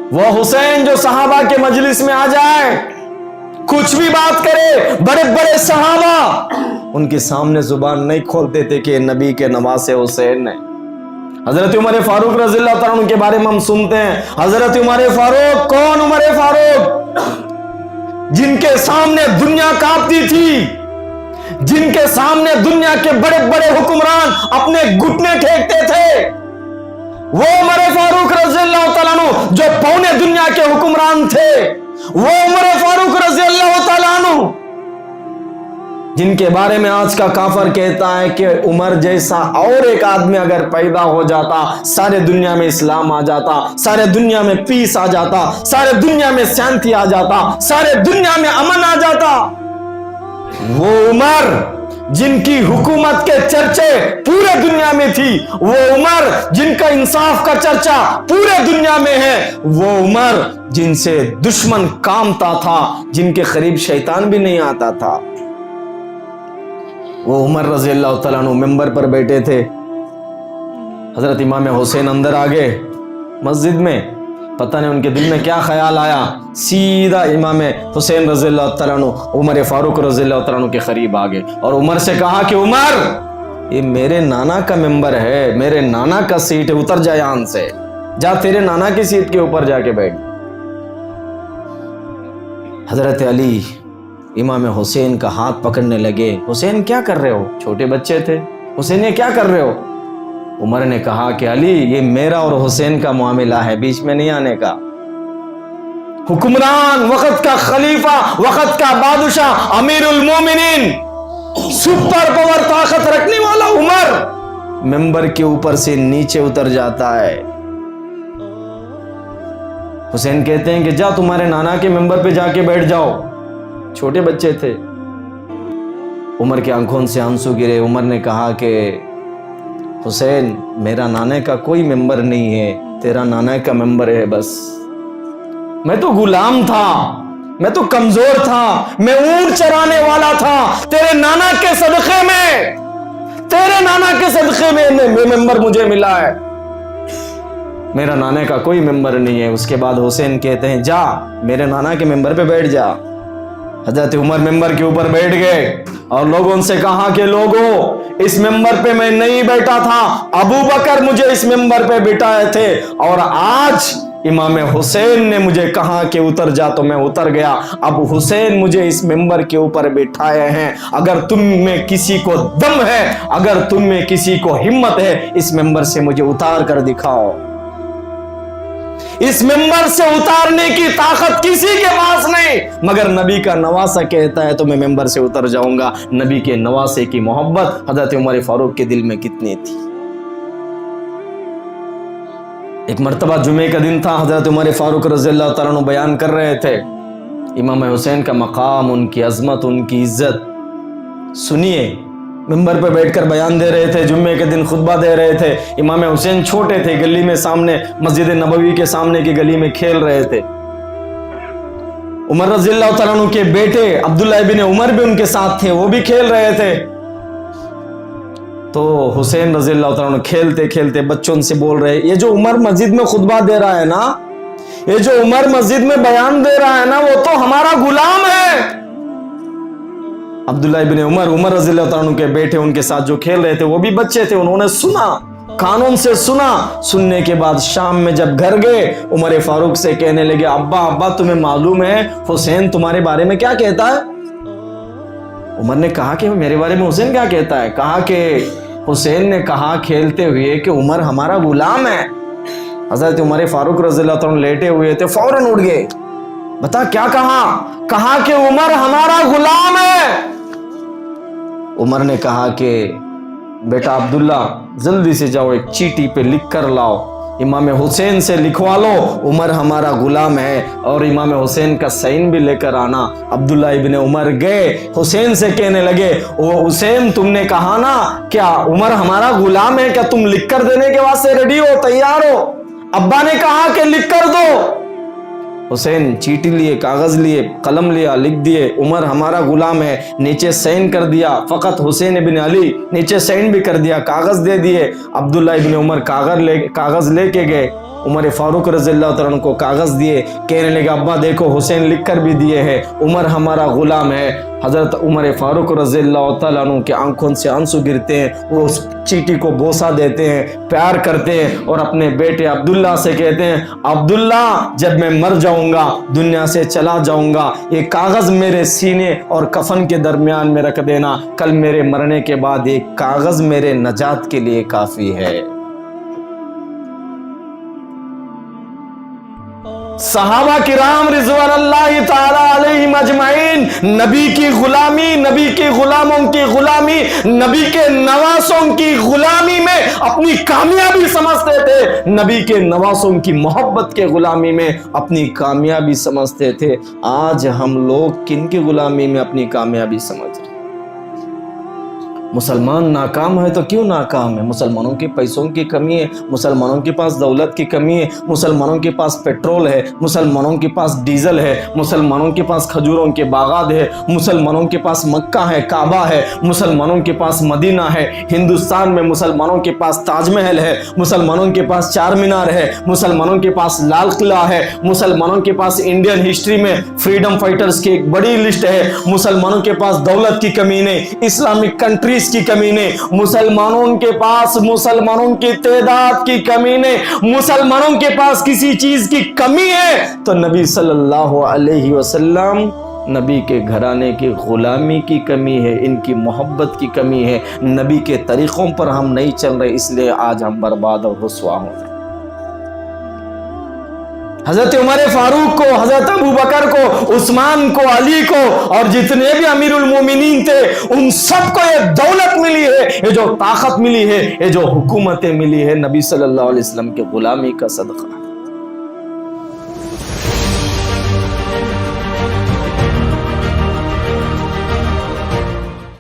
वो हुसैन जो सहाबा के मजलिस में आ जाए, कुछ भी बात करे, बड़े बड़े सहाबा उनके सामने जुबान नहीं खोलते थे कि नबी के नवासे हुसैन है। हजरत उमर फारूक रज़ियल्लाहु ताला अन्हु के बारे में हम सुनते हैं, हजरत उमर फारूक, कौन उमर फारूक? जिनके सामने दुनिया कांपती थी, जिनके सामने दुनिया के बड़े बड़े हुक्मरान अपने घुटने टेकते थे, वो उमर फारूक रज़ियल्लाहु ताला अन्हु जो पौने दुनिया के हुक्मरान थे, वो उमर फारूक रज़ियल्लाहु ताला अन्हु जिनके बारे में आज का काफर कहता है कि उमर जैसा और एक आदमी अगर पैदा हो जाता, सारे दुनिया में इस्लाम आ जाता, सारे दुनिया में पीस आ जाता, सारे दुनिया में शांति आ जाता, सारे दुनिया में अमन आ जाता। वो उमर जिनकी हुकूमत के चर्चे पूरे दुनिया में थी, वो उमर जिनका इंसाफ का चर्चा पूरे दुनिया में है, वो उमर जिनसे दुश्मन कामता था, जिनके करीब शैतान भी नहीं आता था, वो उमर रज़ियल्लाहु ताला अन्हु मिंबर पर बैठे थे। हजरत इमाम हुसैन अंदर आ गए मस्जिद में, पता नहीं उनके दिल में क्या ख्याल आया, सीधा इमाम हुसैन रज़ियल्लाहु ताला अन्हु उमर फारूक रज़ियल्लाहु ताला अन्हु के करीब आ गए और उमर से कहा कि उमर, ये मेरे नाना का मिंबर है, मेरे नाना का सीट है, उतर जा यहां से, जा तेरे नाना की सीट के ऊपर जाके बैठ। हजरत अली इमाम हुसैन का हाथ पकड़ने लगे। हुसैन क्या कर रहे हो? छोटे बच्चे थे। हुसैन ये क्या कर रहे हो? उमर ने कहा कि अली, ये मेरा और हुसैन का मामला है, बीच में नहीं आने का। हुक्मरान, वक्त का खलीफा, वक्त का बादशाह, अमीरुल मोमिनीन, सुपर पावर ताकत रखने वाला उमर मिंबर के ऊपर से नीचे उतर जाता है। हुसैन कहते हैं कि जा तुम्हारे नाना के मिंबर पे जाके बैठ जाओ। छोटे बच्चे थे। उमर के आंखों से आंसू गिरे। उमर ने कहा कि हुसैन, मेरा नाना का कोई मेंबर नहीं है, तेरा नाना का मेंबर है बस। मैं तो गुलाम था, मैं तो कमजोर था, मैं ऊंट चराने वाला था, तेरे नाना के सदक़े में, तेरे नाना के सदक़े में मेंबर मुझे मिला है, मेरा नाना का कोई मेंबर नहीं है। उसके बाद हुसैन कहते हैं जा मेरे नाना के मेंबर पे बैठ जा। हजरत उमर मेंबर के ऊपर बैठ गए और लोगों से कहा कि लोगों, इस मेंबर पे मैं नहीं बैठा था, अबू बकर मुझे इस मेंबर पे बिठाए थे और आज इमाम हुसैन ने मुझे कहा कि उतर जा तो मैं उतर गया। अब हुसैन मुझे इस मेंबर के ऊपर बिठाए हैं। अगर तुम में किसी को दम है, अगर तुम में किसी को हिम्मत है, इस मेंबर से मुझे उतार कर दिखाओ। इस मेंबर से उतारने की ताकत किसी के पास नहीं, मगर नबी का नवासा कहता है तो मैं मेंबर से उतर जाऊंगा। नबी के नवासे की मोहब्बत हजरत उमर फारूक के दिल में कितनी थी। एक मर्तबा जुमे का दिन था, हजरत उमर फारूक रज़ियल्लाहु ताला अन्हु बयान कर रहे थे इमाम हुसैन का मकाम, उनकी अजमत, उनकी इज्जत। सुनिए, मिंबर पर बैठकर बयान दे रहे थे, जुम्मे के दिन खुतबा दे रहे थे। इमाम हुसैन छोटे थे, गली में सामने मस्जिद नबवी के सामने की गली में खेल रहे थे। उमर रज़ियल्लाहु ताला अन्हु के बेटे अब्दुल्लाह इब्न उमर भी उनके साथ थे, वो भी खेल रहे थे। तो हुसैन रज़ियल्लाहु ताला अन्हु खेलते खेलते बच्चों से बोल रहे, ये जो उमर मस्जिद में खुतबा दे रहा है ना, ये जो उमर मस्जिद में बयान दे रहा है ना, वो तो हमारा गुलाम है। अब्दुल्लाह इब्न उमर, उमर रज़ियल्लाहु ताला अन्हु के बेटे, उनके साथ जो खेल रहे थे, वो भी बच्चे थे। उन्होंने सुना, कानून से सुना। सुनने के बाद शाम में जब घर गए, उमर फारूक से कहने लगे, अब्बा अब्बा, तुम्हें मालूम है हुसैन तुम्हारे बारे में क्या कहता है? उमर ने कहा कि मेरे बारे में हुसैन क्या कहता है? कहा कि हुसैन ने कहा खेलते हुए कि उमर हमारा गुलाम है। हजरत उमर फारूक रज़ियल्लाहु ताला लेटे हुए थे, फौरन उठ गए। बता क्या कहा? कहा कि उमर हमारा गुलाम है। उमर ने कहा कि बेटा अब्दुल्ला, जल्दी से जाओ, एक चीटी पे लिख कर लाओ, इमाम हुसैन से लिखवा लो उमर हमारा गुलाम है, और इमाम हुसैन का साइन भी लेकर आना। अब्दुल्ला इब्न उमर गए, हुसैन से कहने लगे, ओ हुसैन, तुमने कहा ना क्या उमर हमारा गुलाम है, क्या तुम लिख कर देने के वास्ते रेडी हो, तैयार हो? अब्बा ने कहा कि लिख कर दो। हुसैन चीटी लिए, कागज लिए, कलम लिया, लिख दिए उमर हमारा गुलाम है, नीचे साइन कर दिया, फकत हुसैन इब्न अली, नीचे साइन भी कर दिया, कागज दे दिए। अब्दुल्ला इब्न उमर कागज लेके गए। عمر فاروق رضی اللہ تعالیٰ عنہ کو کاغذ دیے, کہنے لگے ابا دیکھو حسین لکھ کر بھی دیے ہیں عمر ہمارا غلام ہے. حضرت عمر فاروق رضی اللہ تعالیٰ عنہ کے آنکھوں سے آنسو گرتے ہیں, وہ اس چیٹی کو بوسہ دیتے ہیں, پیار کرتے ہیں اور اپنے بیٹے عبداللہ سے کہتے ہیں عبداللہ جب میں مر جاؤں گا, دنیا سے چلا جاؤں گا, یہ کاغذ میرے سینے اور کفن کے درمیان میں رکھ دینا, کل میرے مرنے کے بعد ایک کاغذ میرے نجات کے لیے کافی ہے. صحابہ کرام رضوان اللہ تعالی علیہم اجمعین نبی کی غلامی, نبی کے غلاموں کی غلامی, نبی کے نواسوں کی غلامی میں اپنی کامیابی سمجھتے تھے, نبی کے نواسوں کی محبت کے غلامی میں اپنی کامیابی سمجھتے تھے. آج ہم لوگ کن کی غلامی میں اپنی کامیابی سمجھ رہے ہیں؟ مسلمان ناکام ہے تو کیوں ناکام ہے؟ مسلمانوں کے پیسوں کی کمی ہے, مسلمانوں کے پاس دولت کی کمی ہے, مسلمانوں کے پاس پیٹرول ہے, مسلمانوں کے پاس ڈیزل ہے, مسلمانوں کے پاس کھجوروں کے باغات ہے, مسلمانوں کے پاس مکہ ہے, کعبہ ہے, مسلمانوں کے پاس مدینہ ہے, ہندوستان میں مسلمانوں کے پاس تاج محل ہے, مسلمانوں کے پاس چار مینار ہے, مسلمانوں کے پاس لال قلعہ ہے, مسلمانوں کے پاس انڈین ہسٹری میں فریڈم فائٹرز کی ایک بڑی لسٹ ہے, مسلمانوں کے پاس دولت کی کمی نہیں, اسلامک کنٹریز کی کمی نہیں, مسلمانوں کے پاس مسلمانوں کی تعداد کی کمی نہیں, مسلمانوں کے پاس کسی چیز کی کمی ہے تو نبی صلی اللہ علیہ وسلم, نبی کے گھرانے کی غلامی کی کمی ہے, ان کی محبت کی کمی ہے, نبی کے طریقوں پر ہم نہیں چل رہے, اس لیے آج ہم برباد اور رسوا ہو رہے. حضرت عمر فاروق کو, حضرت ابو بکر کو, عثمان کو, علی کو اور جتنے بھی امیر المومنین تھے ان سب کو یہ دولت ملی ہے, یہ جو طاقت ملی ہے, یہ جو حکومتیں ملی ہے, نبی صلی اللہ علیہ وسلم کے غلامی کا صدقہ.